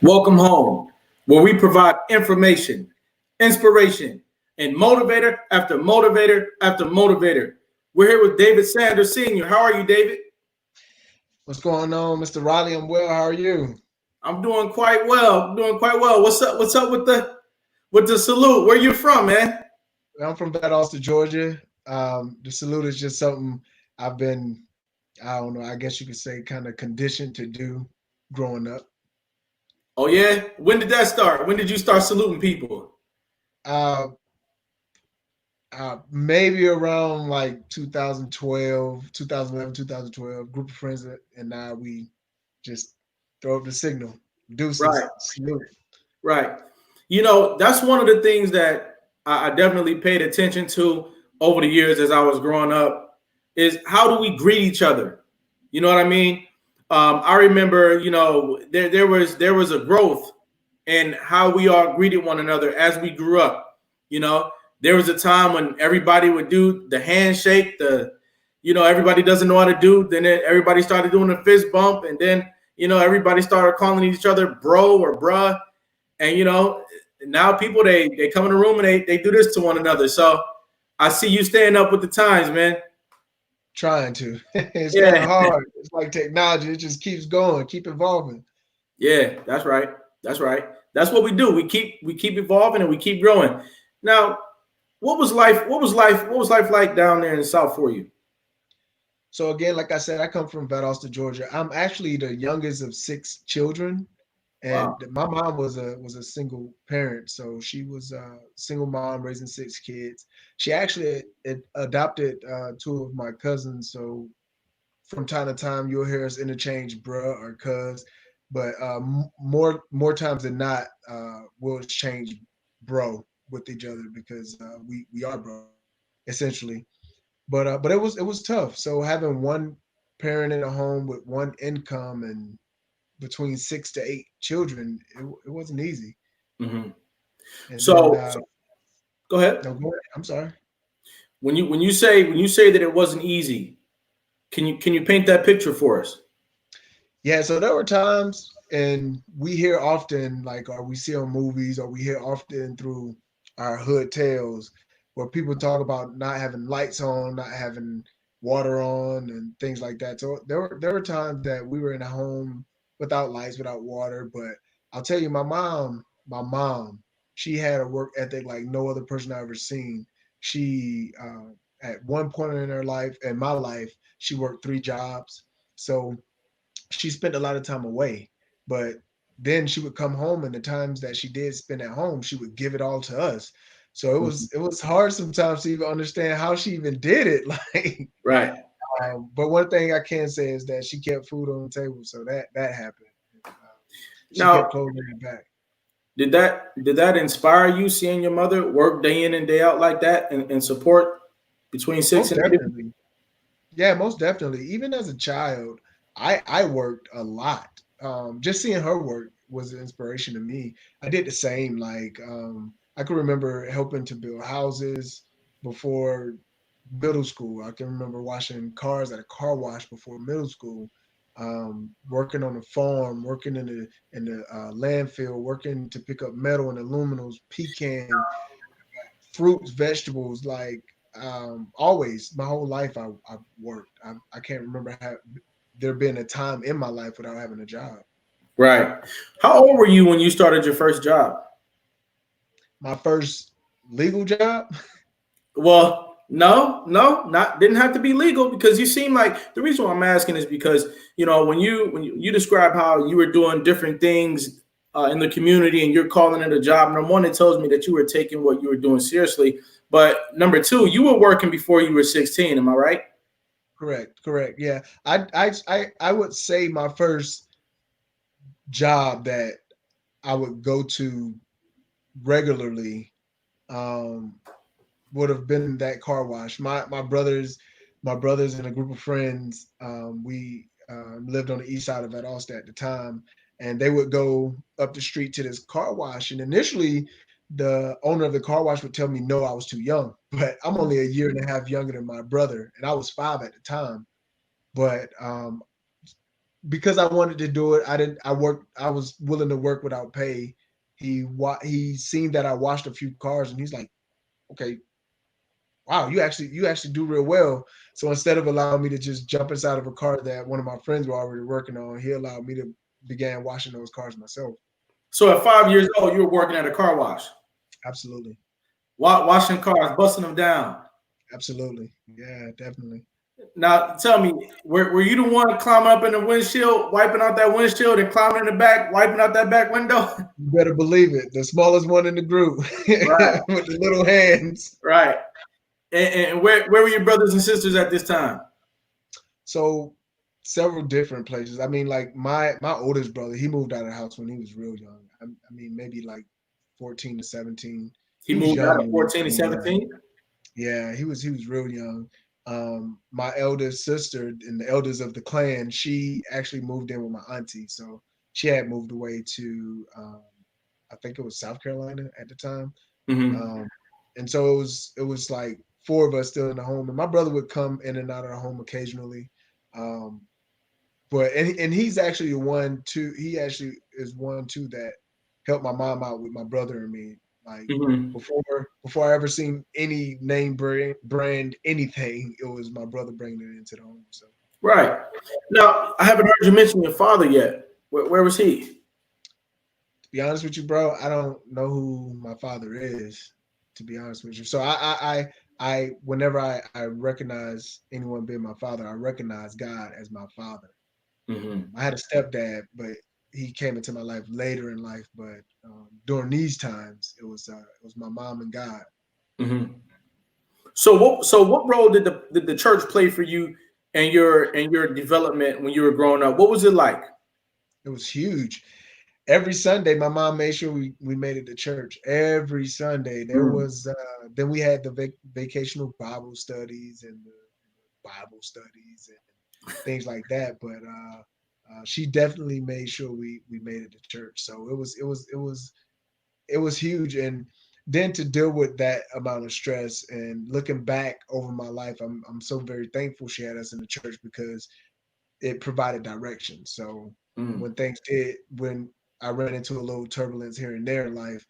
Welcome home, where we provide information, inspiration, and motivator after motivator after motivator. We're here with David Sanders Sr. How are you, David? What's going on, Mr. Riley? I'm well. How are you? I'm doing quite well. I'm doing quite well. What's up? What's up with the salute? Where you from, man? I'm from Valdosta, Georgia. The salute is just something I've been, I don't know, I guess you could say kind of conditioned to do growing up. Oh yeah. When did that start? When did you start saluting people? Uh, Maybe around like 2012, 2011, 2012, group of friends and I, we just throw up the signal. Right, Deuces, salute. right. That's one of the things that I definitely paid attention to over the years as I was growing up is how do we greet each other? You know what I mean? I remember, there was a growth in how we all greeted one another as we grew up. You know, there was a time when everybody would do the handshake, everybody doesn't know how to do. Then everybody started doing the fist bump, and then everybody started calling each other bro or bruh. And now people they come in the room and they do this to one another. So I see you staying up with the times, man. Trying to. It's kind of Yeah, hard. It's like technology. It just keeps going, keep evolving. yeah, that's right. That's right. That's what we do. We keep evolving and we keep growing. Now, what was life like down there in the South for you? So again, like I said, I come from Valdosta, Georgia. I'm actually the youngest of six children, and Wow. my mom was a single parent. So she was a single mom raising six kids. She actually adopted two of my cousins. So from time to time, you'll hear us interchange bruh or cuz, but more times than not, we'll exchange bro with each other because we are bro essentially. But it was tough. So having one parent in a home with one income and between 6 to 8 children, it wasn't easy. hmm And then So go ahead. no, go ahead. I'm sorry. When you say that it wasn't easy, can you paint that picture for us? Yeah, so there were times, and we hear often, like, or we see on movies, or we hear often through our hood tales, where people talk about not having lights on, not having water on, and things like that. So there were times that we were in a home without lights, without water. But I'll tell you, my mom, she had a work ethic like no other person I've ever seen. She at one point in her life, in my life, she worked 3 jobs. So she spent a lot of time away, but then she would come home, and the times that she did spend at home, she would give it all to us. So it Mhm. was it was hard sometimes to even understand how she even did it. Like, Right. but one thing I can say is that she kept food on the table, so that happened. She kept Now, clothes on her back. did that inspire you seeing your mother work day in and day out like that and support between six Most and eight? definitely, yeah, most definitely. Even as a child, I worked a lot. Just seeing her work was an inspiration to me. I did the same. Like, I can remember helping to build houses before middle school. I can remember washing cars at a car wash before middle school. Working on a farm, working in the landfill, working to pick up metal and aluminums, pecan, fruits, vegetables. Like, always, my whole life, I've worked. I can't remember there been a time in my life without having a job. Right. How old were you when you started your first job? My first legal job. Well, no, no, not didn't have to be legal because you seem like the reason why I'm asking is because when you describe how you were doing different things in the community and you're calling it a job. Number one, it tells me that you were taking what you were doing seriously. But number two, you were working before you were 16. Am I right? Correct, correct. Yeah, I would say my first job that I would go to regularly, um, would have been that car wash. My brothers and a group of friends, we lived on the east side of Valdosta at the time, and they would go up the street to this car wash. And initially, the owner of the car wash would tell me no, I was too young, but I'm only a year and a half younger than my brother, and I was 5 at the time. But because I wanted to do it, I didn't. I worked. I was willing to work without pay. He seen that I washed a few cars, and he's like, "Okay, wow, you actually do real well." So instead of allowing me to just jump inside of a car that one of my friends were already working on, he allowed me to began washing those cars myself. So at 5 years old, you were working at a car wash, Absolutely, washing cars, busting them down. absolutely, yeah, definitely. Now, tell me, were you the one climbing up in the windshield, wiping out that windshield, and climbing in the back, wiping out that back window? You better believe it. The smallest one in the group Right, with the little hands. right. And where were your brothers and sisters at this time? So several different places. I mean, like my oldest brother, he moved out of the house when he was real young. I mean, maybe like 14 to 17. He He was moved out young at when he 14 and moved out. 17. Yeah, he was real young. My eldest sister and the elders of the clan, she actually moved in with my auntie. So she had moved away to I think it was South Carolina at the time. Mm-hmm. Um, and so it was like four of us still in the home, and my brother would come in and out of the home occasionally. Um, but he's actually the one too. He actually is one too that helped my mom out with my brother and me. Like Mm-hmm. before I ever seen any name brand anything, it was my brother bringing it into the home. So Right. Now, I haven't heard you mention your father yet. Where was he? to be honest with you, bro, I don't know who my father is. To be honest with you, so I whenever I recognize anyone being my father, I recognize God as my father. Mm-hmm. I had a stepdad, but he came into my life later in life. But during these times, it was my mom and God. Mm-hmm. So what role did the church play for you and your development when you were growing up? What was it like? It was huge. Every Sunday, my mom made sure we made it to church. Every Sunday, there Mm. was. Then we had the vacational Bible studies and the Bible studies and things like that. But she definitely made sure we made it to church. So it was huge. And then to deal with that amount of stress and looking back over my life, I'm so very thankful she had us in the church because it provided direction. So Mm. when I ran into a little turbulence here and there in life,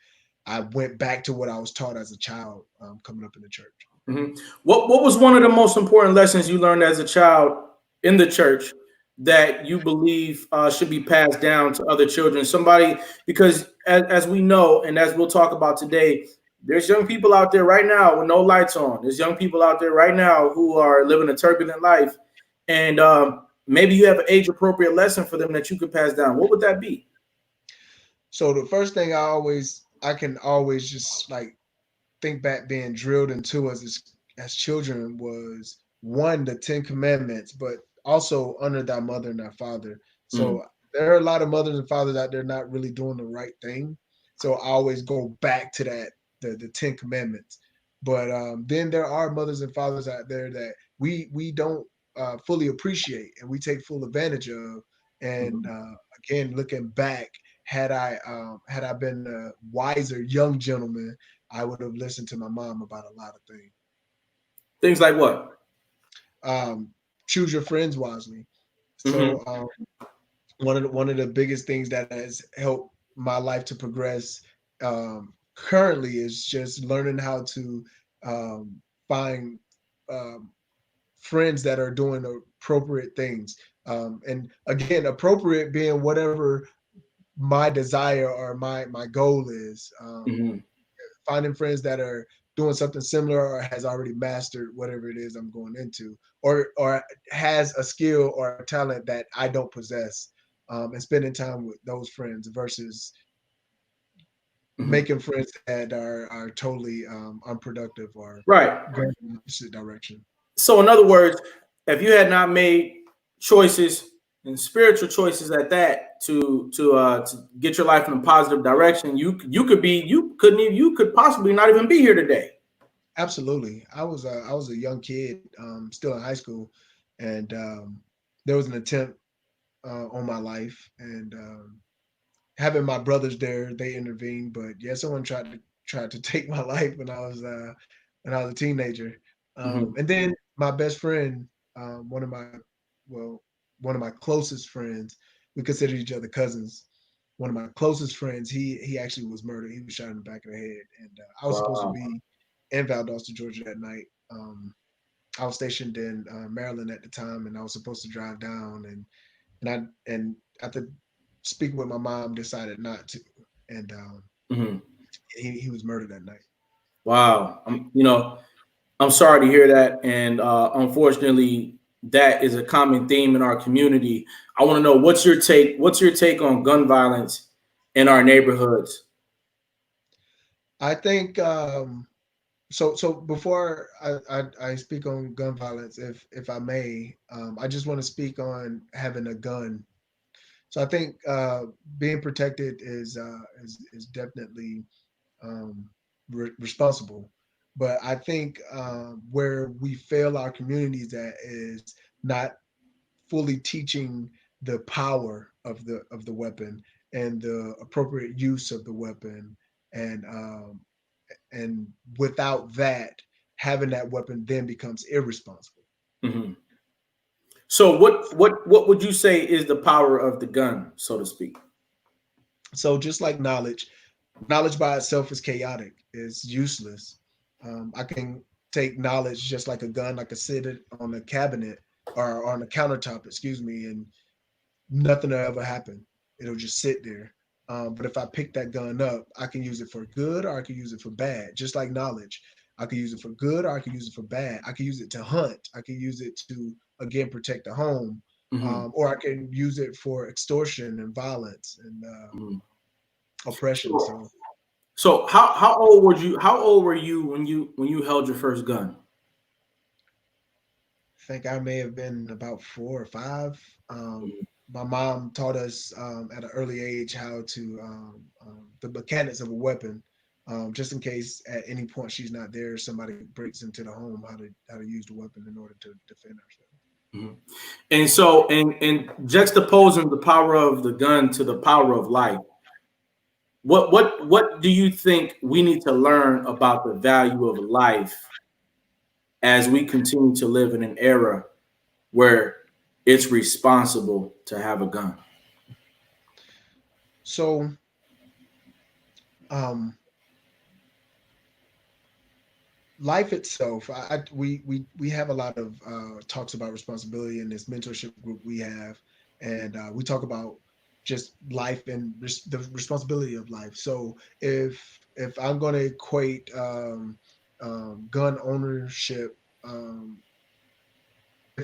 I went back to what I was taught as a child, coming up in the church. Mhm. What was one of the most important lessons you learned as a child in the church that you believe should be passed down to other children? Somebody, because as we know, and as we'll talk about today, there's young people out there right now with no lights on. There's young people out there right now who are living a turbulent life, and maybe you have an age appropriate lesson for them that you could pass down. What would that be? So the first thing I can always just like think back being drilled into us as children was one, the Ten Commandments, but also honor thy mother and thy father. Mm. So there are a lot of mothers and fathers out there not really doing the right thing. So I always go back to that, the Ten Commandments. But then there are mothers and fathers out there that we don't fully appreciate and we take full advantage of. And Mhm. again, looking back, had I been a wiser young gentleman, I would have listened to my mom about a lot of things. Things like what? Um, Choose your friends wisely. Hmm. So one of the biggest things that has helped my life to progress currently is just learning how to find um, friends that are doing appropriate things. And again, appropriate being whatever my desire or my goal is. Hmm. Finding friends that are doing something similar or has already mastered whatever it is I'm going into, or has a skill or a talent that I don't possess, and spending time with those friends versus Hmm. making friends that are totally unproductive or Right. going in the opposite direction. So, in other words, if you had not made choices and spiritual choices at that to get your life in a positive direction, you could possibly not even be here today. Absolutely, I was a young kid, still in high school, and there was an attempt on my life, and having my brothers there, they intervened. But yeah, someone tried to take my life when I was a teenager. Hmm. And then my best friend, one of my well, one of my closest friends. We consider each other cousins. One of my closest friends, he actually was murdered. He was shot in the back of the head, and I was supposed to Wow. be in Valdosta, Georgia that night. I was stationed in Maryland at the time, and I was supposed to drive down, and after speaking with my mom, decided not to, and Mhm. he was murdered that night. Wow. I'm sorry to hear that, and unfortunately, that is a common theme in our community. I want to know what's your take. What's your take on gun violence in our neighborhoods? I think so before I speak on gun violence, if I may, I just want to speak on having a gun. So I think being protected is definitely responsible, but I think where we fail our communities at is not fully teaching the power of the weapon and the appropriate use of the weapon, and and without that, having that weapon then becomes irresponsible. Mhm. So, what would you say is the power of the gun, so to speak? So just like knowledge by itself is chaotic, is useless. I can take knowledge just like a gun, like I sit it on a cabinet or on a countertop, excuse me, and nothing will ever happen. It'll just sit there. But if I pick that gun up, I can use it for good or I can use it for bad, just like knowledge. I can use it for good or I can use it for bad. I can use it to hunt. I can use it to, again, protect the home. Hmm. Or I can use it for extortion and violence and Hmm. oppression. So, So so how old were you? How old were you when you held your first gun? I think I may have been about 4 or 5. Mhm. My mom taught us at an early age how to the mechanics of a weapon, just in case at any point she's not there, somebody breaks into the home, how to use the weapon in order to defend ourselves. Mhm. And so, and juxtaposing the power of the gun to the power of life, what do you think we need to learn about the value of life as we continue to live in an era where it's responsible to have a gun? So um, life itself, we have a lot of talks about responsibility in this mentorship group we have, and we talk about just life and the responsibility of life. So if I'm going to equate gun ownership,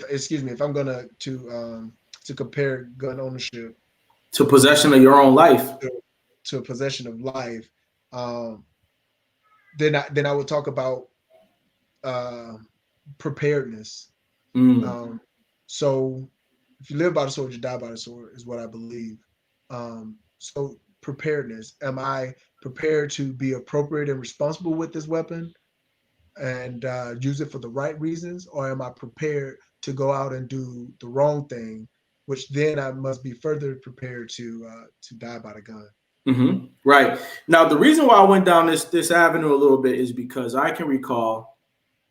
excuse me, if I'm going to compare gun ownership To possession of your own life. to, to a possession of life, um, then I would talk about uh, preparedness. Mm. Um, so if you live by the sword, you die by the sword, is what I believe. So preparedness. Am I prepared to be appropriate and responsible with this weapon and use it for the right reasons, or am I prepared to go out and do the wrong thing, which then I must be further prepared to die by the gun. Hmm. Right. Now, the reason why I went down this avenue a little bit is because I can recall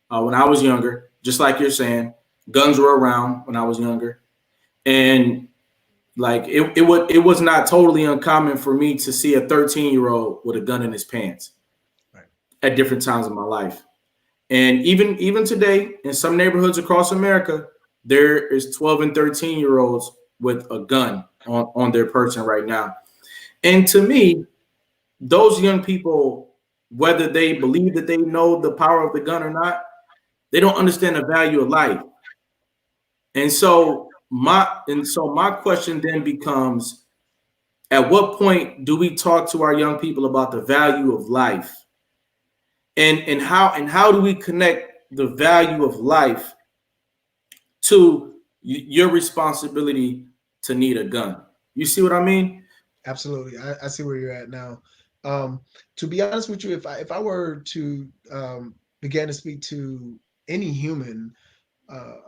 when I was younger, just like you're saying, guns were around when I was younger, and like it was not totally uncommon for me to see a 13-year-old with a gun in his pants Right. at different times in my life. And even today, in some neighborhoods across America, there is 12 and 13-year-olds with a gun on their person right now. And to me, those young people, whether they believe that they know the power of the gun or not, they don't understand the value of life. And so my question then becomes, at what point do we talk to our young people about the value of life? And how do we connect the value of life to your responsibility to need a gun? You see what I mean? Absolutely. I see where you're at now. Um, to be honest with you, if I were to begin to speak to any human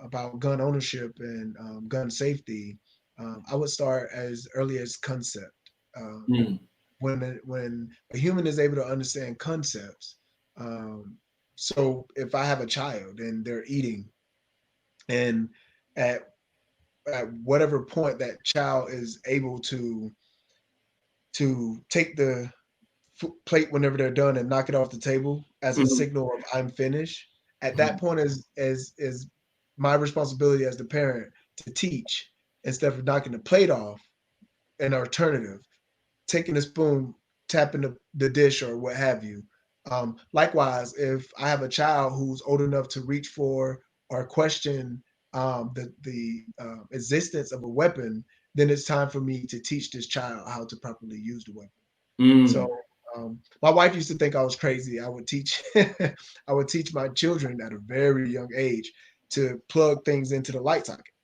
about gun ownership and gun safety, I would start as early as concept. Um, Mm. when a human is able to understand concepts, um, so if I have a child and they're eating, and at at whatever point that child is able to take the plate whenever they're done and knock it off the table as a Mhm. signal of I'm finished. At that Mhm. point is my responsibility as the parent to teach instead of knocking the plate off, an alternative, taking the spoon, tapping the dish or what have you. Likewise, if I have a child who's old enough to reach for or question the existence of a weapon, then it's time for me to teach this child how to properly use the weapon. So Mm. my wife used to think I was crazy. I would teach I would teach my children at a very young age to plug things into the light socket.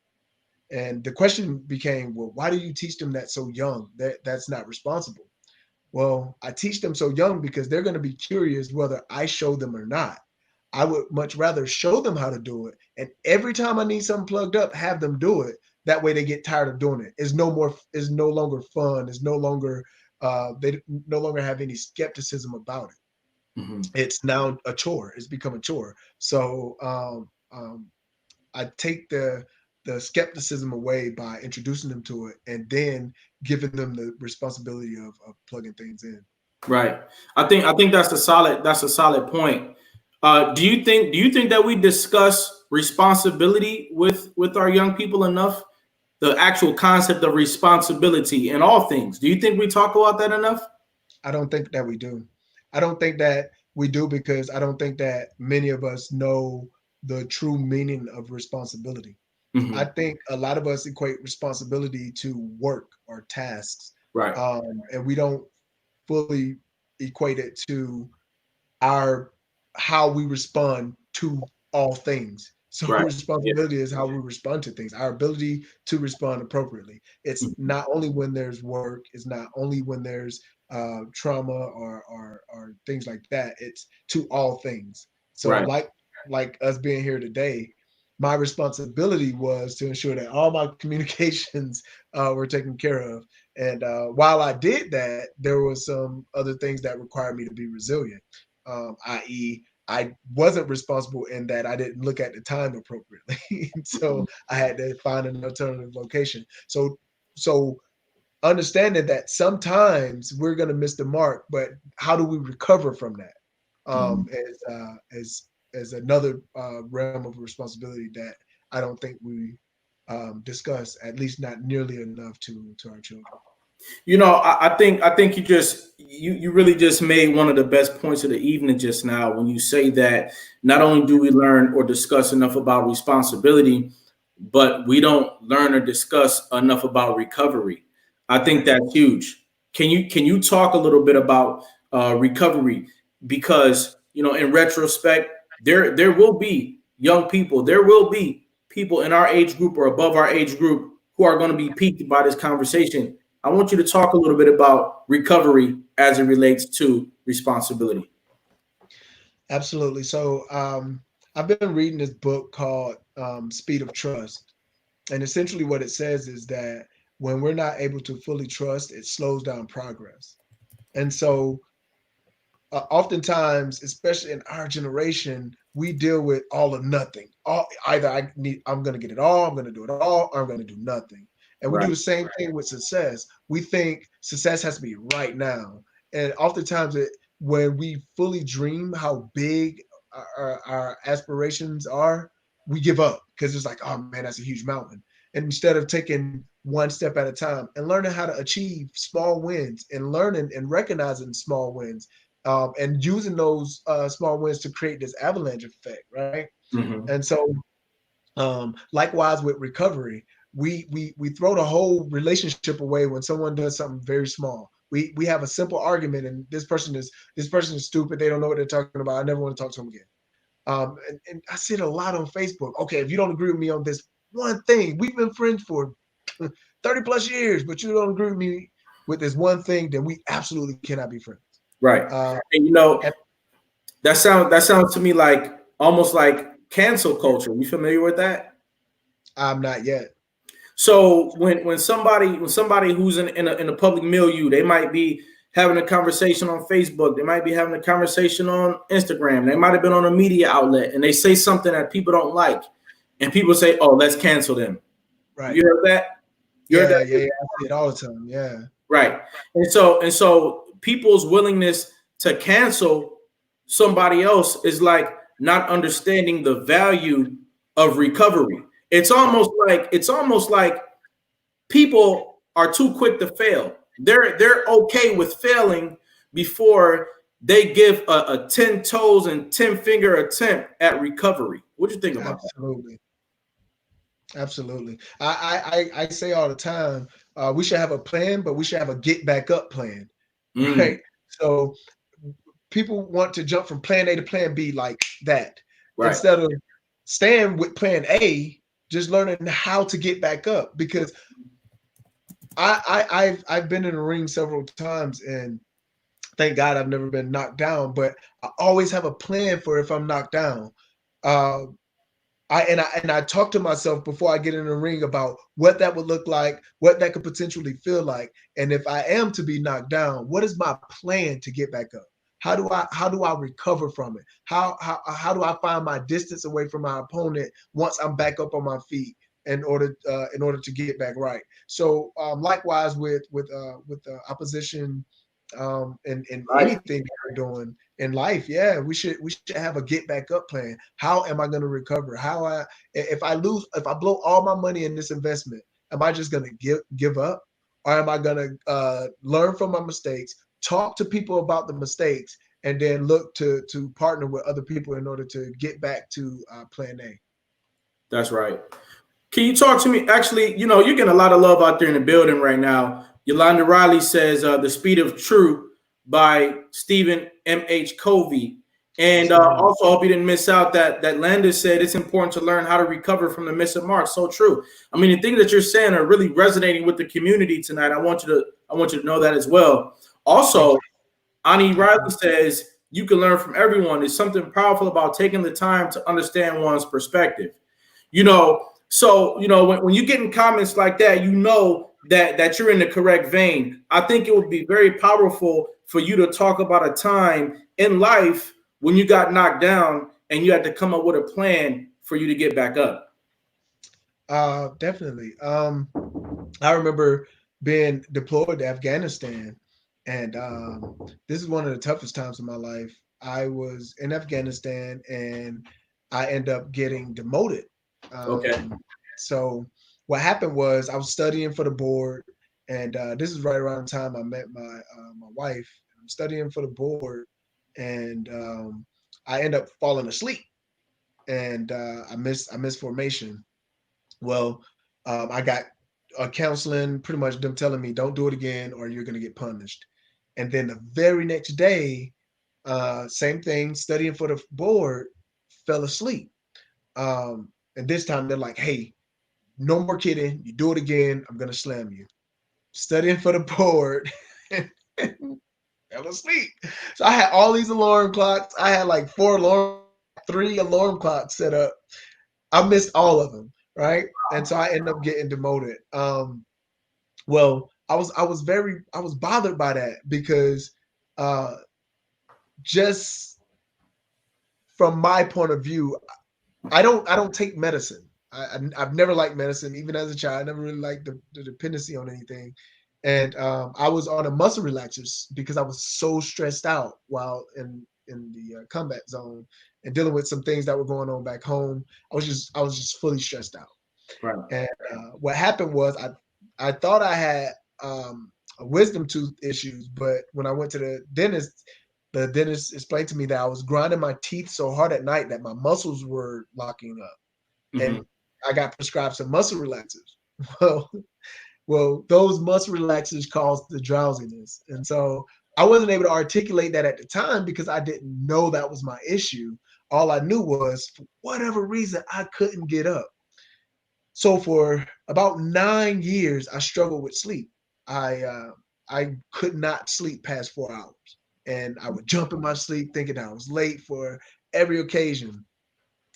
And the question became, well, why do you teach them that so young? That's not responsible. Well, I teach them so young because they're going to be curious whether I show them or not. I would much rather show them how to do it, and every time I need something plugged up, have them do it. That way, they get tired of doing it. It's no more. It's no longer fun. It's no longer. They no longer have any skepticism about it. Mhm. It's now a chore. It's become a chore. So I take the skepticism away by introducing them to it, and then giving them the responsibility of plugging things in. Right. I think that's a solid point. Do you think that we discuss responsibility with our young people enough? The actual concept of responsibility in all things. Do you think we talk about that enough? I don't think that we do. I don't think that we do because I don't think that many of us know the true meaning of responsibility. I Hmm. think a lot of us equate responsibility to work or tasks, Right. and we don't fully equate it to our how we respond to all things. So Right. Yeah. responsibility is how we respond to things, our ability to respond appropriately. It's Mhm. not only when there's work, it's not only when there's trauma or things like that. It's to all things. So Right. like us being here today, my responsibility was to ensure that all my communications were taken care of. And while I did that, there was some other things that required me to be resilient, i.e., I wasn't responsible in that I didn't look at the time appropriately. So Mhm. I had to find an alternative location. So understanding that sometimes we're going to miss the mark, but how do we recover from that? Mhm. As another realm of responsibility that I don't think we discuss, at least not nearly enough to our children. I think you really just made one of the best points of the evening just now when you say that not only do we learn or discuss enough about responsibility, but we don't learn or discuss enough about recovery. I think Right. that's huge. Can you talk a little bit about recovery? Because in retrospect, there will be young people, there will be people in our age group or above our age group who are going to be piqued by this conversation. I want you to talk a little bit about recovery as it relates to responsibility. Absolutely. So I've been reading this book called Speed of Trust. And essentially, what it says is that when we're not able to fully trust, it slows down progress. And so, oftentimes, especially in our generation, we deal with all or nothing. Either I'm going to get it all, I'm going to do it all, or I'm going to do nothing. And we do Right. the same thing with success. We think success has to be right now, and oftentimes, when we fully dream how big our aspirations are, we give up because it's like, oh man, that's a huge mountain. And instead of taking one step at a time and learning how to achieve small wins and learning and recognizing small wins, and using those small wins to create this avalanche effect, right? Hmm. And so, likewise with recovery, we throw the whole relationship away when someone does something very small. We have a simple argument, and this person is stupid. They don't know what they're talking about. I never want to talk to them again. And I see it a lot on Facebook. Okay, if you don't agree with me on this one thing, we've been friends for 30 plus years, but you don't agree with me with this one thing, then we absolutely cannot be friends. Right. Uh, And and that sounds to me like almost like cancel culture. You familiar with that? I'm not yet. So when somebody who's in a public milieu, they might be having a conversation on Facebook, they might be having a conversation on Instagram, they might have been on a media outlet, and they say something that people don't like, and people say, "Oh, let's cancel them." Right. You heard that? You heard Yeah, that? yeah, yeah. I see it all the time. Yeah. Right. And so people's willingness to cancel somebody else is like not understanding the value of recovery. It's almost like people are too quick to fail. They're okay with failing before they give a 10 toes and 10 finger attempt at recovery. What do you think about that? Absolutely. Absolutely. I say all the time, we should have a plan, but we should have a get back up plan. Mm, Right. So people want to jump from plan A to plan B like that right. instead of staying with plan A, just learning how to get back up. Because I've been in the ring several times, and thank God I've never been knocked down, but I always have a plan for if I'm knocked down. Uh, I talk to myself before I get in the ring about what that would look like, what that could potentially feel like, and if I am to be knocked down, what is my plan to get back up? How do I recover from it? How do I find my distance away from my opponent once I'm back up on my feet in order to get back right? So likewise with opposition in Right. anything that we're doing in life, yeah, we should have a get back up plan. How am I going to recover? If I blow all my money in this investment, am I just going to give up, or am I going to learn from my mistakes, talk to people about the mistakes, and then look to partner with other people in order to get back to plan A? That's right. Can you talk to me? Actually, you're getting a lot of love out there in the building right now. Yolanda Riley says The Speed of True by Stephen M.H. Covey. And Yes, ma'am. also, I hope you didn't miss out that Landis said it's important to learn how to recover from the missing mark. So true. I mean, the things that you're saying are really resonating with the community tonight. I want you to know that as well. Thank Also, Ani you. Riley says you can learn from everyone. There's something powerful about taking the time to understand one's perspective. So when you get in comments like that, that you're in the correct vein. I think it would be very powerful for you to talk about a time in life when you got knocked down and you had to come up with a plan for you to get back up. Definitely. I remember being deployed to Afghanistan, and this is one of the toughest times of my life. I was in Afghanistan, and I end up getting demoted. Okay. So what happened was I was studying for the board, and this is right around the time I met my wife. I'm studying for the board, and I end up falling asleep, and I missed formation. Well, I got counseling, pretty much them telling me, don't do it again or you're going to get punished. And then the very next day, same thing, studying for the board, fell asleep. And this time they're like, hey, no more kidding. You do it again, I'm going to slam you. Studying for the board, fell asleep. So I had all these alarm clocks. I had like three alarm clocks set up. I missed all of them, right? And so I ended up getting demoted. Well, I was bothered by that because uh, just from my point of view, I don't take medicine. I've never liked medicine, even as a child. I never really liked the dependency on anything. And I was on a muscle relaxers because I was so stressed out while in the combat zone and dealing with some things that were going on back home. I was just fully stressed out. Right. And what happened was I thought I had a wisdom tooth issues, but when I went to the dentist explained to me that I was grinding my teeth so hard at night that my muscles were locking up, and Hmm. I got prescribed some muscle relaxers. Well, well, those muscle relaxers caused the drowsiness, and so I wasn't able to articulate that at the time because I didn't know that was my issue. All I knew was for whatever reason I couldn't get up. So for about 9 years, I struggled with sleep. I could not sleep past 4 hours, and I would jump in my sleep thinking I was late for every occasion.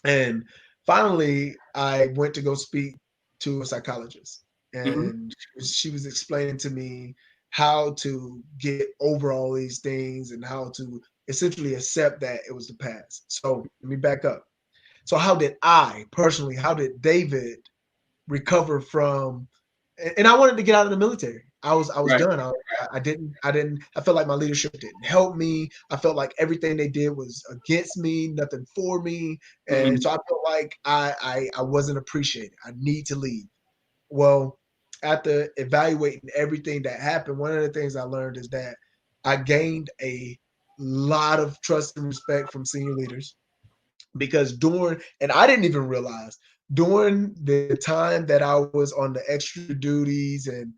And finally, I went to go speak to a psychologist, Hmm. and she was explaining to me how to get over all these things and how to essentially accept that it was the past. So let me back up. So how did David recover from, and I wanted to get out of the military. I was Right. done. I felt like my leadership didn't help me. I felt like everything they did was against me, nothing for me. And Mhm. so I felt like I wasn't appreciated. I need to leave. Well, after evaluating everything that happened, one of the things I learned is that I gained a lot of trust and respect from senior leaders because and I didn't even realize during the time that I was on the extra duties, and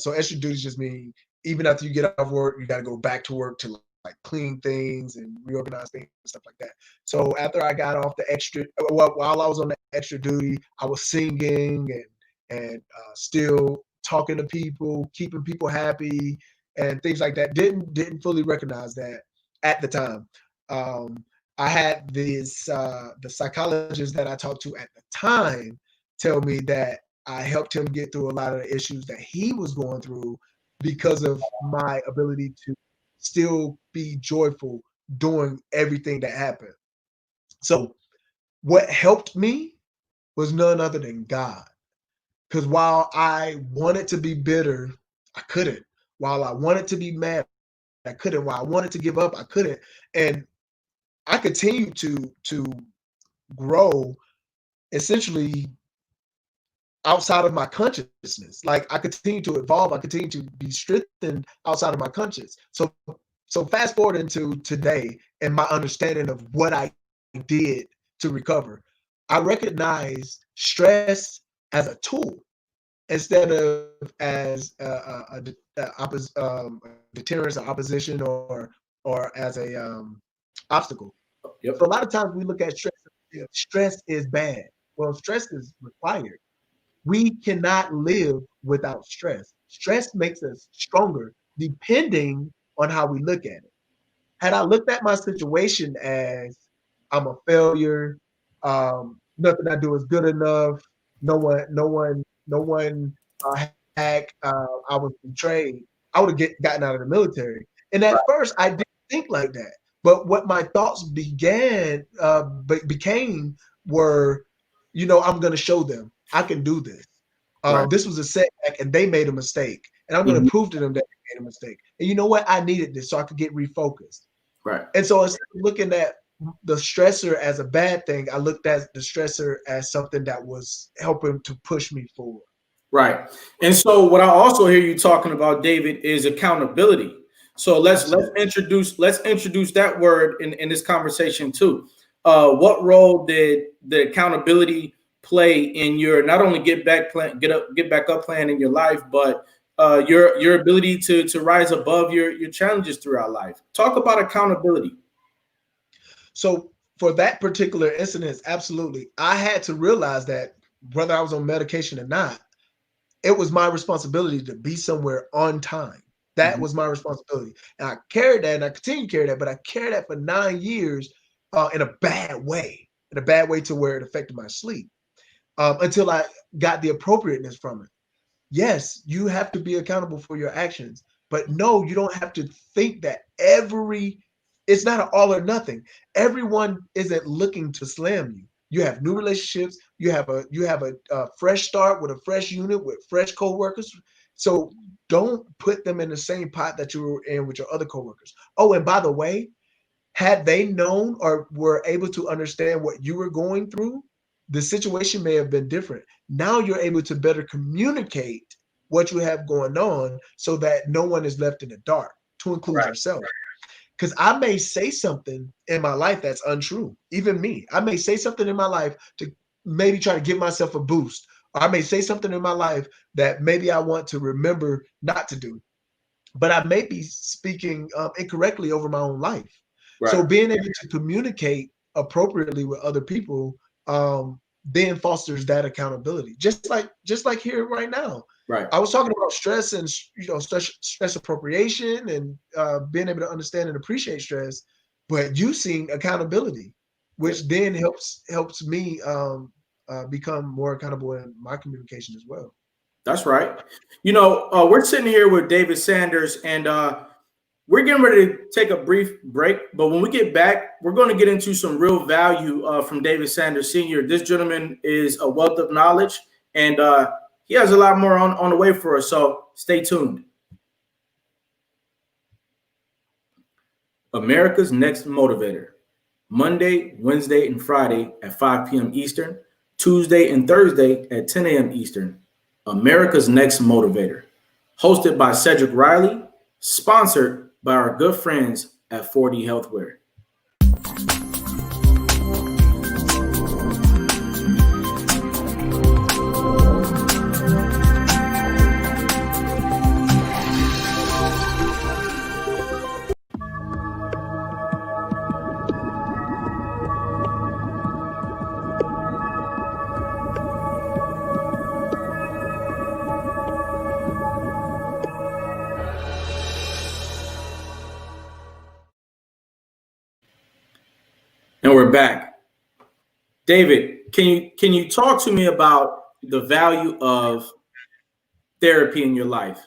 so extra duties just mean even after you get off work, you got to go back to work to like clean things and reorganize things and stuff like that. So after I got off the extra, while I was on the extra duty, I was singing and still talking to people, keeping people happy, and things like that. Didn't fully recognize that at the time. Um, I had this the psychologist that I talked to at the time tell me that I helped him get through a lot of the issues that he was going through because of my ability to still be joyful during everything that happened. So what helped me was none other than God. Because while I wanted to be bitter, I couldn't. While I wanted to be mad, I couldn't. While I wanted to give up, I couldn't. And I continued to grow essentially outside of my consciousness. Like I continue to evolve, I continue to be strengthened outside of my conscious. So fast forward into today and my understanding of what I did to recover. I recognize stress as a tool instead of as a deterrence or opposition or as a obstacle. So a Yep. lot of times we look at stress, stress is bad. Well, stress is required. We cannot live without stress. Stress makes us stronger depending on how we look at it. Had I looked at my situation as I'm a failure, nothing I do is good enough, no one had, I was betrayed, I would have gotten out of the military. And at first, I didn't think like that. But what my thoughts became were, I'm going to show them I can do this. Right. This was a setback, and they made a mistake, and I'm going Mhm. to prove to them that they made a mistake. And you know what? I needed this so I could get refocused. Right. And so instead of looking at the stressor as a bad thing, I looked at the stressor as something that was helping to push me forward. Right. And so what I also hear you talking about, David, is accountability. So let's Absolutely. introduce that word in this conversation too. What role did the accountability play in your not only get back up plan in your life, but your ability to rise above your challenges throughout life? Talk about accountability. So for that particular incident, absolutely. I had to realize that whether I was on medication or not, it was my responsibility to be somewhere on time. That Mhm. was my responsibility. And I carried that and I continue to carry that, but I carried that for 9 years in a bad way to where it affected my sleep until I got the appropriateness from it. Yes, you have to be accountable for your actions, but no, you don't have to think that it's not an all or nothing. Everyone isn't looking to slam you. You have new relationships. You have a fresh start with a fresh unit with fresh coworkers. So don't put them in the same pot that you were in with your other coworkers. Oh, and by the way, had they known or were able to understand what you were going through, the situation may have been different. Now you're able to better communicate what you have going on so that no one is left in the dark, to include Right. yourself. Because I may say something in my life that's untrue. Even me, I may say something in my life to maybe try to give myself a boost. Or I may say something in my life that maybe I want to remember not to do, but I may be speaking incorrectly over my own life. So Right. being able to communicate appropriately with other people then fosters that accountability. Just like here right now. Right. I was talking about stress and stress appropriation and being able to understand and appreciate stress, but using accountability, Yep. which then helps me become more accountable in my communication as well. That's right. We're sitting here with David Sanders, and we're getting ready to take a brief break. But when we get back, we're going to get into some real value from David Sanders Sr. This gentleman is a wealth of knowledge, And he has a lot more on the way for us. So stay tuned. America's Next Motivator. Monday, Wednesday, and Friday at 5 p.m. Eastern. Tuesday and Thursday at 10 a.m. Eastern. America's Next Motivator. Hosted by Cedric Riley. Sponsored by our good friends at 4D Healthware. And we're back. David, can you talk to me about the value of therapy in your life?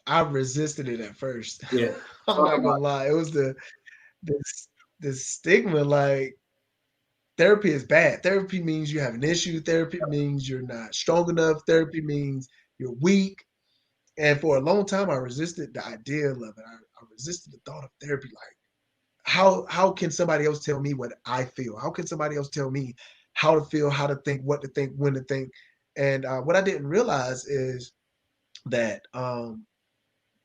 I resisted it at first. Yeah. I'm not gonna lie. It was the the stigma. Like, therapy is bad. Therapy means you have an issue. Therapy means you're not strong enough. Therapy means you're weak. And for a long time, I resisted the idea of it. I resisted the thought of therapy. Like, how can somebody else tell me what I feel? How can somebody else tell me how to feel, how to think, what to think, when to think? And what I didn't realize is that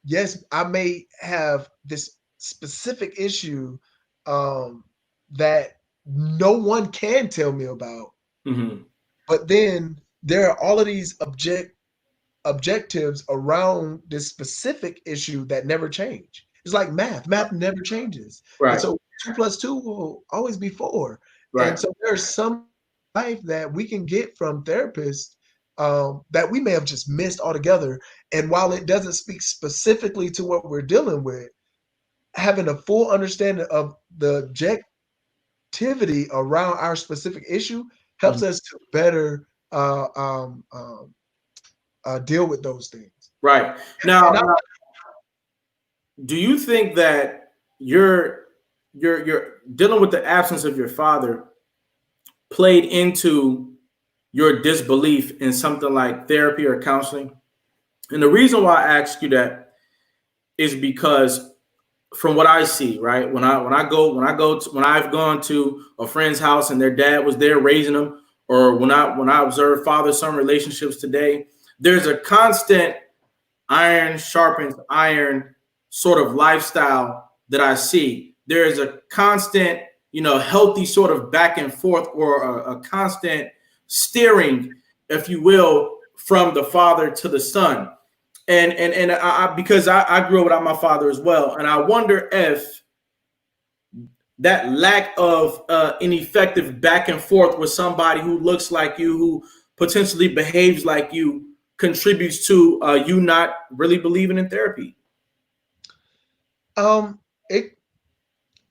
yes, I may have this specific issue that no one can tell me about, Mm-hmm. but then there are all of these objectives around this specific issue that never change. It's like math. Math never changes. And Right. so 2 plus 2 will always be 4. And Right. so there's some life that we can get from therapists that we may have just missed altogether. And while it doesn't speak specifically to what we're dealing with, having a full understanding of the objectivity around our specific issue helps Mhm. us to better deal with those things. Right. And Now, do you think that you're dealing with the absence of your father played into your disbelief in something like therapy or counseling? And the reason why I ask you that is because from what I see, right, when I've gone to a friend's house and their dad was there raising them, or when I observe father-son relationships today, there's a constant iron sharpens iron sort of lifestyle that I see. There is a constant, healthy sort of back and forth, or a constant steering, if you will, from the father to the son. And I because I grew up without my father as well, and I wonder if that lack of an effective back and forth with somebody who looks like you, who potentially behaves like you, contributes to you not really believing in therapy. It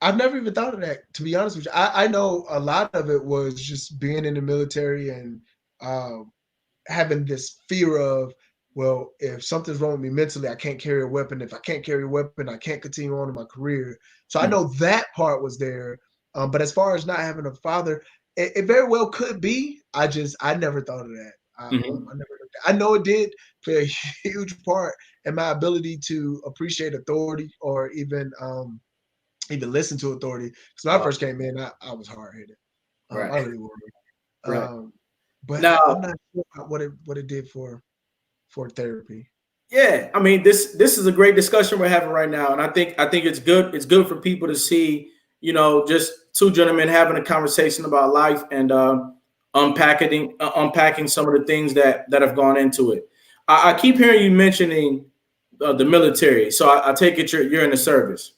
I've never even thought of that, to be honest with you. I know a lot of it was just being in the military and um, having this fear of, well, if something's wrong with me mentally, I can't carry a weapon. If I can't carry a weapon, I can't continue on in my career. So I Mhm. know that part was there. But as far as not having a father, it very well could be. I never thought of that. Mhm. I never. I know it did play a huge part in my ability to appreciate authority, or even listen to authority. Because when I Wow. first came in, I was hard headed. Right. I really was. Right. But Now, I'm not sure what it did for therapy. yeah, I mean, this is a great discussion we're having right now, and I think it's good. It's good for people to see, just two gentlemen having a conversation about life and unpacking some of the things that have gone into it. I keep hearing you mentioning the military, so I take it you're in the service.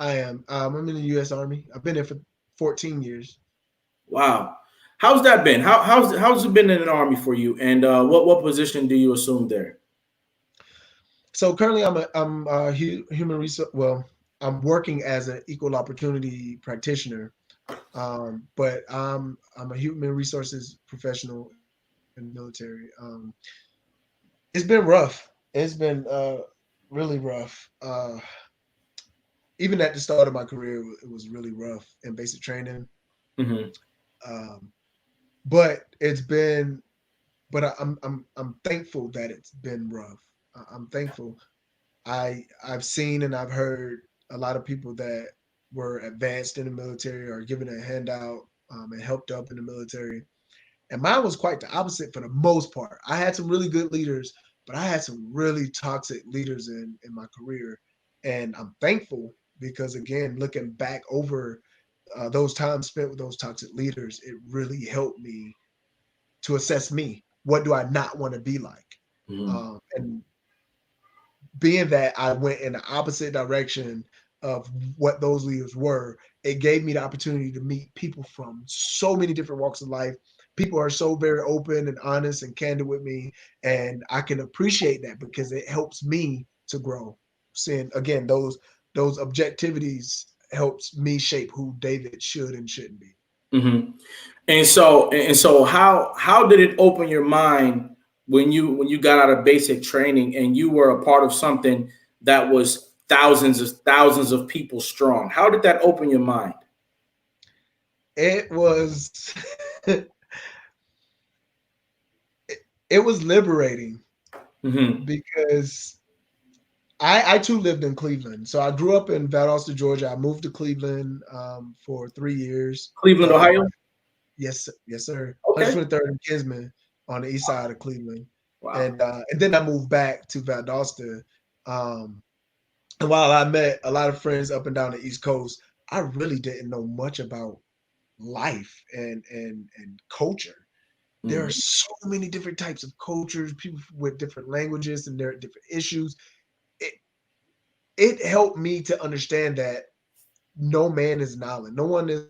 I am. I'm in the U.S. Army. I've been there for 14 years. Wow, how's that been? How's it been in an army for you? And what position do you assume there? So currently, I'm a human resource. Well, I'm working as an equal opportunity practitioner, but I'm a human resources professional in the military. It's been rough. It's been really rough. Even at the start of my career, it was really rough in basic training. Mm-hmm. Um, but it's been, I'm thankful that it's been rough. I'm thankful. I've seen and I've heard a lot of people that were advanced in the military or given a handout and helped up in the military. And mine was quite the opposite for the most part. I had some really good leaders, but I had some really toxic leaders in my career. And I'm thankful because, again, looking back over those times spent with those toxic leaders, it really helped me to assess me. What do I not want to be like? Mm-hmm. And being that I went in the opposite direction of what those leaders were, it gave me the opportunity to meet people from so many different walks of life. People are so very open and honest and candid with me, and I can appreciate that because it helps me to grow. Seeing again those objectivities helps me shape who David should and shouldn't be. Mm-hmm. And so how did it open your mind when you got out of basic training and you were a part of something that was thousands of people strong? How did that open your mind? It was it, it was liberating Mm-hmm. because I too lived in Cleveland. So I grew up in Valdosta, Georgia. I moved to Cleveland for 3 years. Cleveland, Uh, Ohio. yes, yes, sir. Okay. 123rd and Kisman on the east side of Cleveland, Wow. and then I moved back to Valdosta. Um, and while I met a lot of friends up and down the East Coast, I really didn't know much about life and culture. There are Mm-hmm. so many different types of cultures, people with different languages, and there are different issues. It it helped me to understand that no man is an island. No one is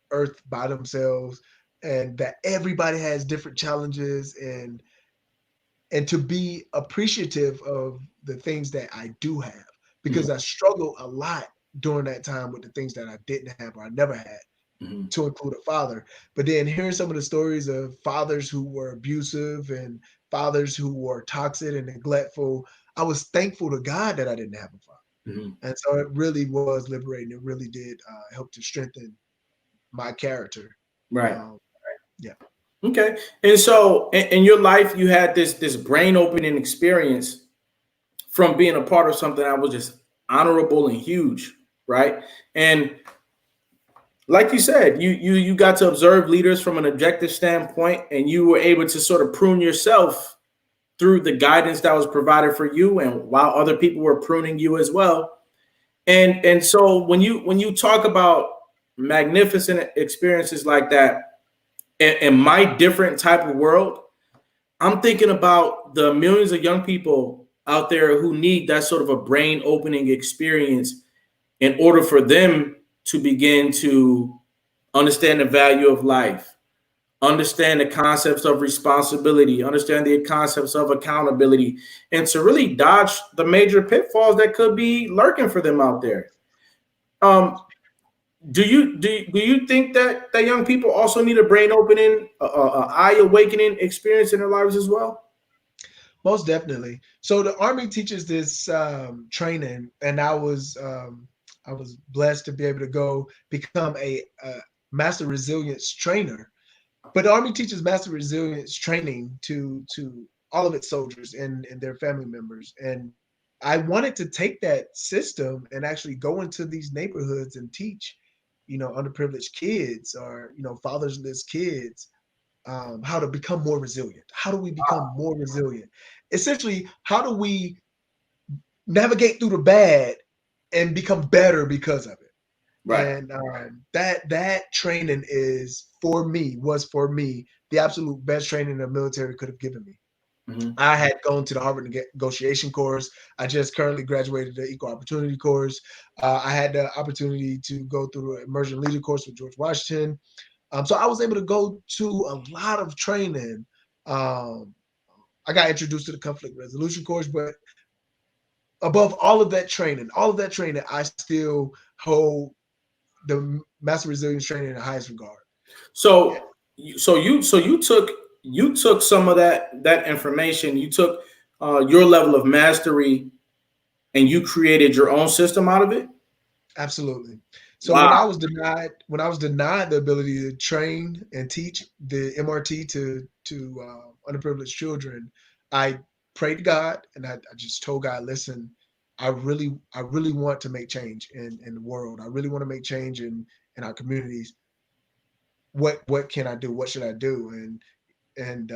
earth by themselves, and that everybody has different challenges, and to be appreciative of the things that I do have because I struggled a lot during that time with the things that I didn't have or I never had, Mm-hmm. to include a father. But then hearing some of the stories of fathers who were abusive and fathers who were toxic and neglectful, I was thankful to God that I didn't have a father. Mm-hmm. And so it really was liberating. It really did help to strengthen my character. Right. Um, yeah. Okay. And so in your life, you had this brain opening experience from being a part of something that was just honorable and huge, right? And like you said, you got to observe leaders from an objective standpoint, and you were able to sort of prune yourself through the guidance that was provided for you, and while other people were pruning you as well. And so when you talk about magnificent experiences like that in my different type of world, I'm thinking about the millions of young people out there who need that sort of a brain opening experience in order for them to begin to understand the value of life, understand the concepts of responsibility, understand the concepts of accountability, and to really dodge the major pitfalls that could be lurking for them out there. Um, do you think that young people also need a brain opening, eye awakening experience in their lives as well? Most definitely. So the Army teaches this training, and I was blessed to be able to go become a master resilience trainer. But the Army teaches master resilience training to all of its soldiers and their family members. And I wanted to take that system and actually go into these neighborhoods and teach, underprivileged kids or fatherless kids how to become more resilient. How do we become more resilient? Essentially, how do we navigate through the bad and become better because of it? Right. And that training was for me the absolute best training the military could have given me. Mm-hmm. I had gone to the Harvard negotiation course. I just currently graduated the equal opportunity course. I had the opportunity to go through the immersion leader course with George Washington. So I was able to go to a lot of training. Um, I got introduced to the conflict resolution course, but above all of that training, I still hold the master resilience training in the highest regard. Yeah. So you took some of that information. You took your level of mastery, and you created your own system out of it. Absolutely. So Wow. when I was denied the ability to train and teach the MRT to underprivileged children, I prayed to God and I just told God, listen, I really want to make change in the world. I really want to make change in our communities. What can I do? What should I do? And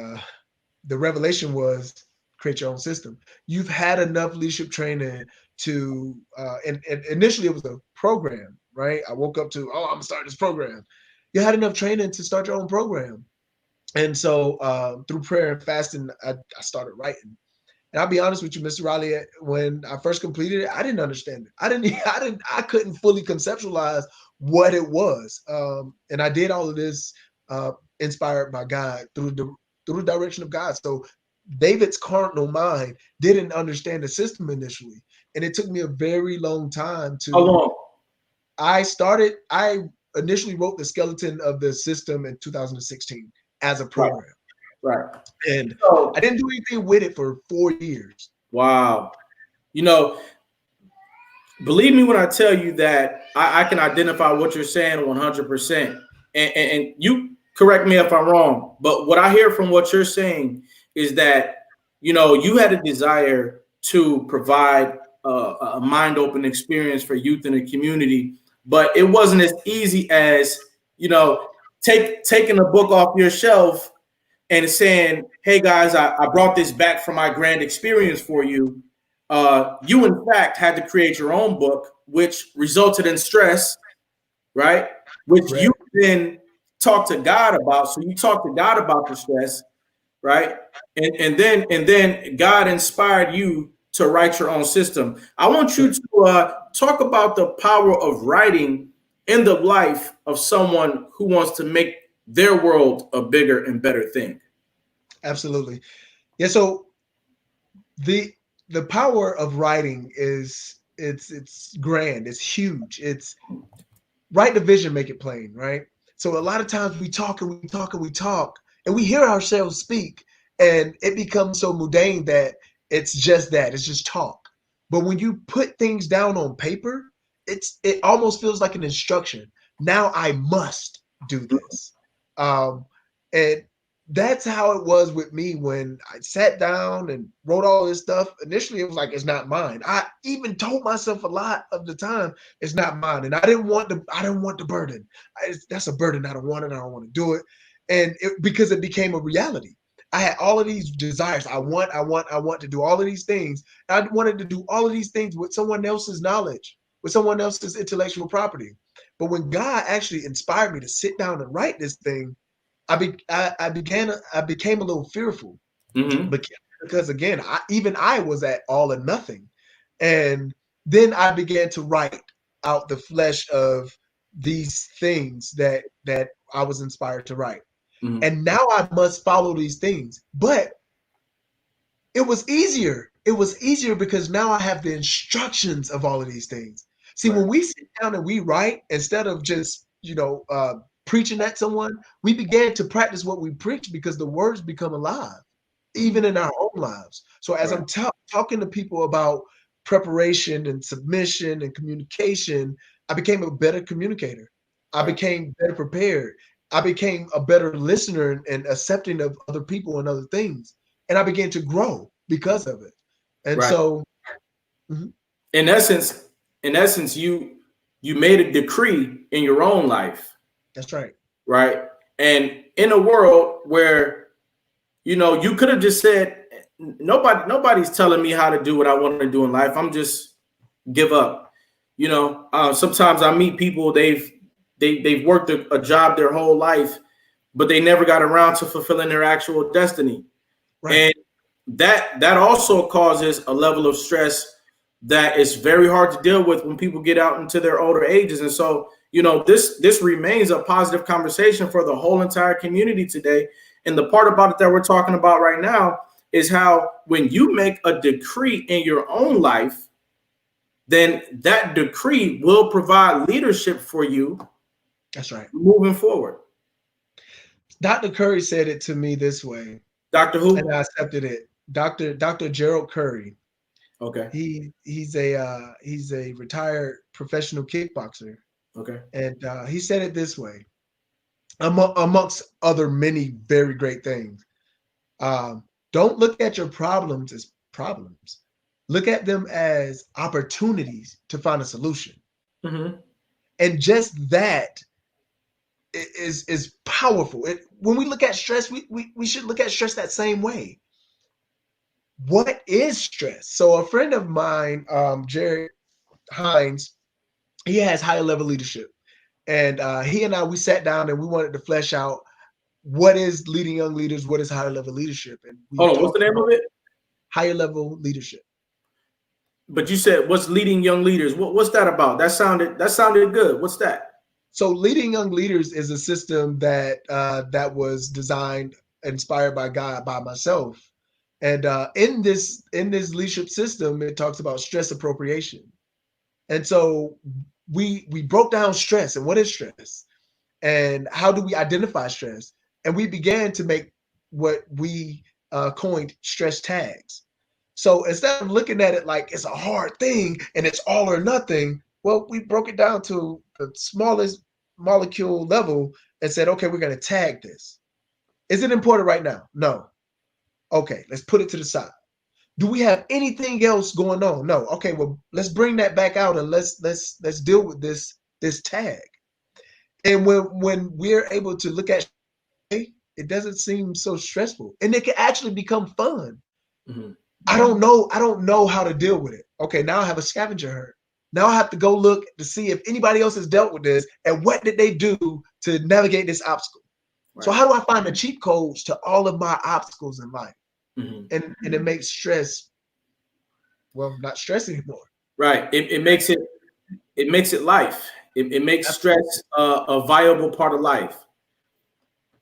the revelation was create your own system. You've had enough leadership training to and initially it was a program, right? I woke up to, oh, I'm gonna start this program. You had enough training to start your own program. And so through prayer and fasting, I started writing. And I'll be honest with you, Mr. Riley, when I first completed it, I didn't understand it. I couldn't fully conceptualize what it was. And I did all of this uh, inspired by God through the direction of God. So David's carnal mind didn't understand the system initially. And it took me a very long time How to long? I initially wrote the skeleton of the system in 2016 as a Right. program. Right. And I So, didn't do anything with it for 4 years. wow. You know, believe me when I tell you that I can identify what you're saying 100%. And you correct me if I'm wrong, but what I hear from what you're saying is that, you had a desire to provide a mind open experience for youth in the community, but it wasn't as easy as, taking a book off your shelf and saying, hey guys, I brought this back from my grand experience for you. You, in fact, had to create your own book, which resulted in stress, right? Which you Correct. then talk to God about. So you talk to God about the stress, right? And then God inspired you to write your own system. I want you to talk about the power of writing in the life of someone who wants to make their world a bigger and better thing. Absolutely. Yeah. So the the power of writing is it's grand. It's huge. It's write the vision, make it plain, right? So a lot of times we talk and we talk and we talk and we hear ourselves speak, and it becomes so mundane that it's just that it's just talk. But when you put things down on paper, it almost feels like an instruction. Now I must do this. Um, and that's how it was with me when I sat down and wrote all this stuff. Initially, it was like it's not mine. I even told myself a lot of the time it's not mine, and I didn't want the burden. That's a burden. I don't want it. I don't want to do it, and because it became a reality. I had all of these desires. I want to do all of these things. I wanted to do all of these things with someone else's knowledge, with someone else's intellectual property. But when God actually inspired me to sit down and write this thing, I became a little fearful, Mm-hmm. because again, I was at all or nothing, and then I began to write out the flesh of these things that I was inspired to write, Mm-hmm. and now I must follow these things. But it was easier. It was easier because now I have the instructions of all of these things. See, Right. when we sit down and we write, instead of just preaching at someone, we began to practice what we preach because the words become alive, Mm-hmm. even in our own lives. So as Right. I'm talking to people about preparation and submission and communication, I became a better communicator. I Right. became better prepared. I became a better listener and accepting of other people and other things, and I began to grow because of it. And Right. so, mhm, In essence, you made a decree in your own life, that's right. right? And in a world where you could have just said, nobody's telling me how to do what I want to do in life. I'm just give up. Sometimes I meet people, they've worked a job their whole life, but they never got around to fulfilling their actual destiny. Right. And that also causes a level of stress that is very hard to deal with when people get out into their older ages. And so, this remains a positive conversation for the whole entire community today. And the part about it that we're talking about right now is how when you make a decree in your own life, then that decree will provide leadership for you That's right. moving forward. Dr. Curry said it to me this way, Dr. and Who? I accepted it. Dr. Gerald Curry. Okay. He's a retired professional kickboxer, Okay. and he said it this way, amongst other many very great things. Um, don't look at your problems as problems. Look at them as opportunities to find a solution. Mm-hmm. And just that is powerful. When we look at stress, we should look at stress that same way. What is stress? So a friend of mine, Jared Hines, he has higher level leadership. And he and I, we sat down and we wanted to flesh out what is leading young leaders, what is higher level leadership. And we Hold on. What's the talked name about of it? higher level leadership. But you said what's leading young leaders? What's that about? That sounded good. What's that? So leading young leaders is a system that was designed, inspired by God, by myself. And in this leadership system, it talks about stress appropriation. And so we broke down stress and what is stress and how do we identify stress, and we began to make what we coined stress tags. So instead of looking at it like it's a hard thing and it's all or nothing, well, we broke it down to the smallest molecule level and said, okay, we're going to tag this. Is it important right now? No. Okay, let's put it to the side. Do we have anything else going on? No. Okay, well, let's bring that back out and let's deal with this tag. And when we're able to look at it doesn't seem so stressful, and it can actually become fun. Mm-hmm. I don't know how to deal with it. Okay, now I have a scavenger hunt. Now I have to go look to see if anybody else has dealt with this and what did they do to navigate this obstacle. So Right. how do I find the cheat codes to all of my obstacles in life? Mm-hmm. And it makes stress, well, not stress anymore. Right. It makes it life. It makes stress Absolutely. a viable part of life.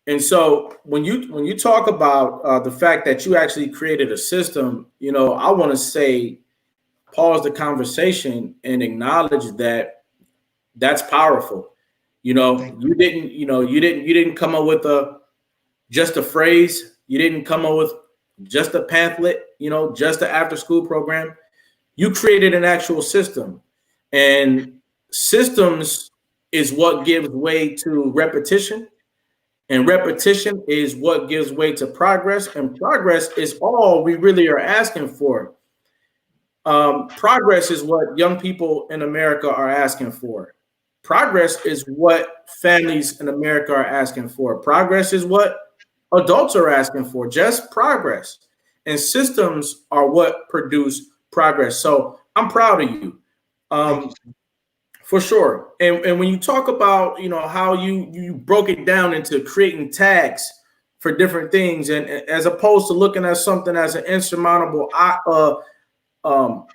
And so when you talk about the fact that you actually created a system, I want to say pause the conversation and acknowledge that that's powerful. Thank You didn't come up with a just a phrase. You didn't come up with just a pamphlet. Just an after school program. You created an actual system, and systems is what gives way to repetition, and repetition is what gives way to progress, and progress is all we really are asking for. Progress is what young people in America are asking for. Progress is what families in America are asking for. Progress is what adults are asking for. Just progress. And systems are what produce progress. So I'm proud of you. thank you. Um, for sure. And when you talk about, how you broke it down into creating tags for different things, and as opposed to looking at something as an insurmountable um,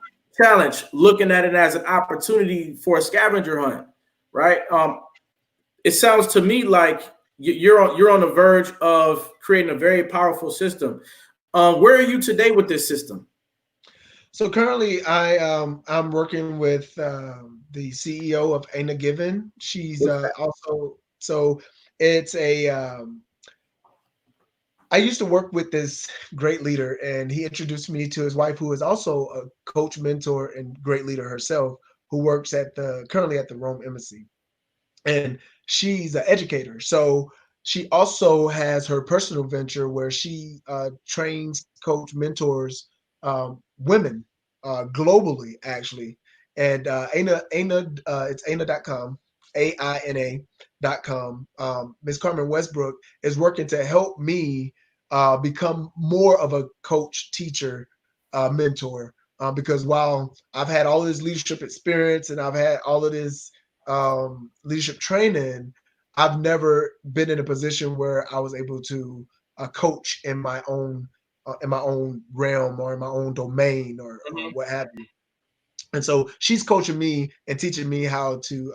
challenge, looking at it as an opportunity for a scavenger hunt, right? It sounds to me like you're on the verge of creating a very powerful system. Where are you today with this system? So currently, I'm working with the CEO of Aina Given. She's What's that? also so it's a I used to work with this great leader, and he introduced me to his wife, who is also a coach, mentor, and great leader herself, who works at the currently at the Rome Embassy, and she's an educator. So she also has her personal venture where she trains, coach, mentors women globally, actually. And it's Aina.com, AINA.com. Ms. Carmen Westbrook is working to help me become more of a coach, teacher, mentor. Because while I've had all of this leadership experience and I've had all of this leadership training, I've never been in a position where I was able to coach in my own realm or in my own domain or Mhm. what have you. And so she's coaching me and teaching me how to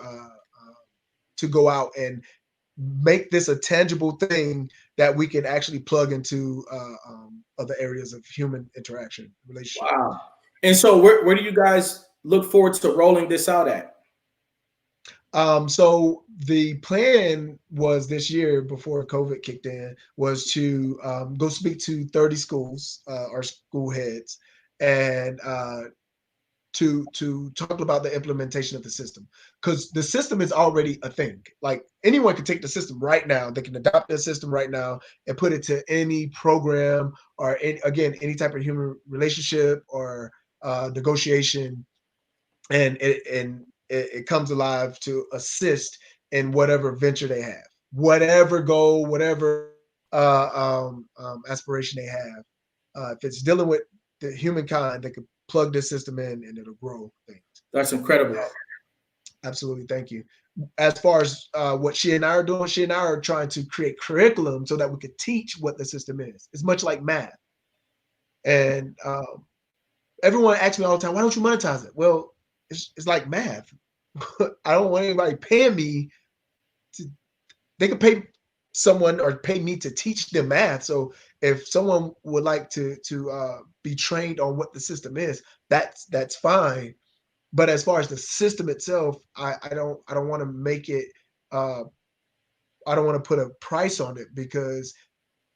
go out and make this a tangible thing that we can actually plug into other areas of human interaction, relationship. Wow. And so where do you guys look forward to rolling this out at? So the plan was this year before COVID kicked in was to go speak to 30 schools or school heads and to talk about the implementation of the system, because the system is already a thing. Like anyone can take the system right now, they can adopt the system right now and put it to any program or any type of human relationship or negotiation, and it comes alive to assist in whatever venture they have, whatever goal, whatever aspiration they have. If it's dealing with the humankind, they could plug this system in and it'll grow things. That's incredible. Absolutely, thank you. As far as what she and I are doing, she and I are trying to create curriculum so that we could teach what the system is. It's much like math, and everyone asks me all the time, "Why don't you monetize it?" Well, it's like math. I don't want anybody paying me to. They could pay someone or pay me to teach them math. So if someone would like to be trained on what the system is, that's fine. But as far as the system itself, I don't want to make it. I don't want to put a price on it because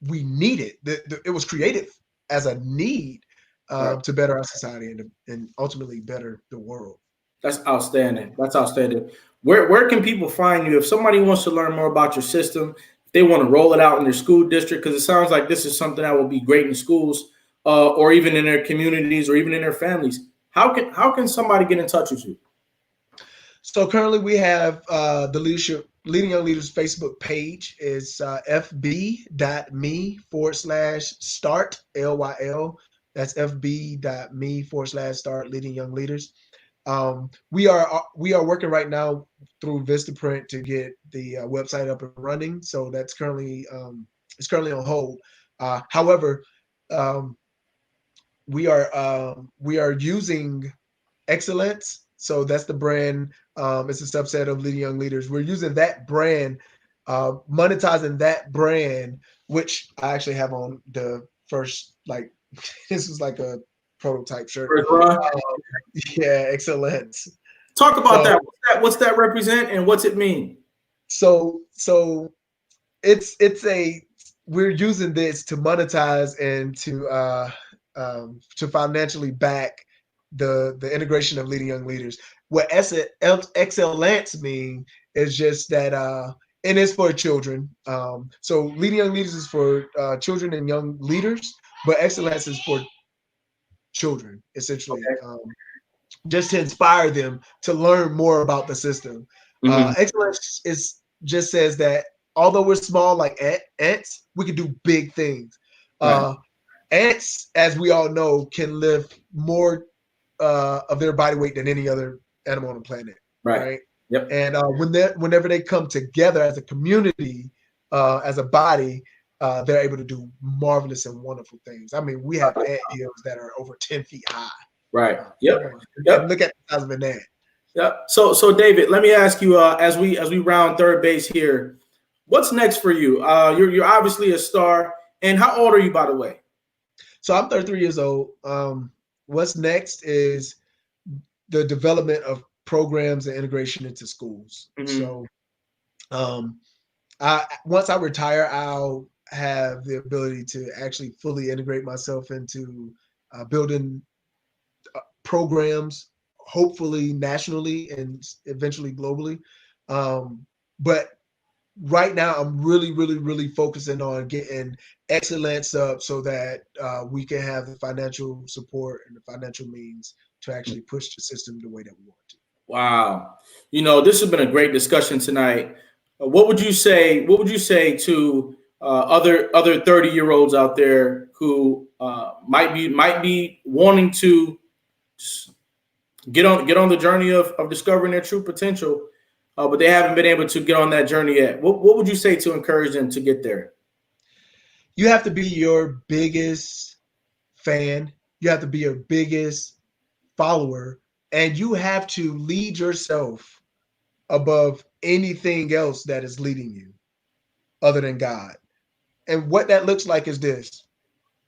we need it. It was created as a need Right. to better our society and ultimately better the world. That's outstanding. That's outstanding. Where can people find you if somebody wants to learn more about your system? If they want to roll it out in their school district, because it sounds like this is something that will be great in schools, or even in their communities, or even in their families. How can somebody get in touch with you? So currently we have the Leading Young Leaders Facebook page is fb.me/start LYL. That's fb.me/start Leading Young Leaders. We are working right now through Vistaprint to get the website up and running. So that's currently it's currently on hold. However, um, we are using Excellence. So that's the brand. It's a subset of Leading Young Leaders. We're using that brand, monetizing that brand, which I actually have on the first, like, this was like a prototype shirt. First run. Yeah, Excellence. Talk about So that. What's that represent and what's it mean? so it's a we're using this to monetize and to financially back the integration of Leading Young Leaders. What excellence mean is just that and it's for children. So Leading Young Leaders is for children and young leaders, but excellence is for children essentially. Okay. Just to inspire them to learn more about the system. Hmm. Excellence is just says that although we're small like ants, we can do big things. Right. Uh, ants, as we all know, can lift more of their body weight than any other animal on the planet, Right. right? Yep. And whenever they come together as a community, as a body, they're able to do marvelous and wonderful things. I mean, we have ant hills that are over 10 feet high. Right. Come Yep. on. Yep. And look at the size of an ant. Yeah. So David, let me ask you as we round third base here, what's next for you? You're obviously a star, and how old are you, by the way? So I'm 33 years old. What's next is the development of programs and integration into schools. Hmm. So um, once I retire, I'll have the ability to actually fully integrate myself into building programs, hopefully nationally and eventually globally. But right now, I'm really, really, really focusing on getting excellence up so that we can have the financial support and the financial means to actually push the system the way that we want to. Wow. This has been a great discussion tonight. What would you say? What would you say to other 30-year-olds out there who might be wanting to get on the journey of discovering their true potential, but they haven't been able to get on that journey yet? What would you say to encourage them to get there? You have to be your biggest fan. You have to be your biggest follower, and you have to lead yourself above anything else that is leading you other than God. And what that looks like is this: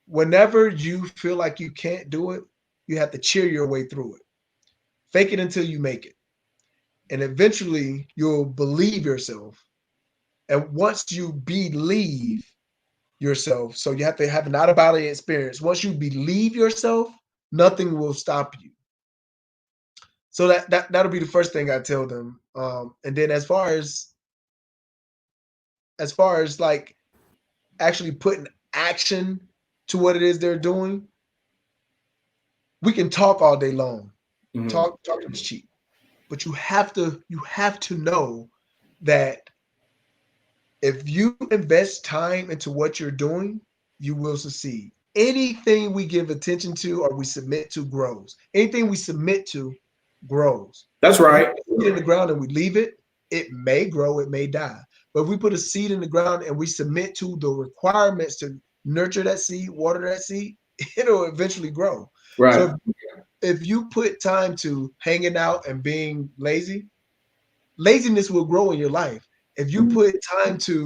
whenever you feel like you can't do it, you have to cheer your way through it. Fake it until you make it. And eventually you'll believe yourself. And once you believe yourself, so you have to have an out of body experience. Once you believe yourself, nothing will stop you. So that'll be the first thing I tell them. And then as far as like actually putting action to what it is they're doing, we can talk all day long. Mhm. Talking is cheap, but you have to know that if you invest time into what you're doing, you will succeed. Anything we give attention to or we submit to grows. Anything we submit to grows. That's If we right. put a seed in the ground and we leave it, it may grow, it may die. But if we put a seed in the ground and we submit to the requirements to nurture that seed, water that seed, it'll eventually grow. Right. So if you put time to hanging out and being lazy, laziness will grow in your life. If you put time to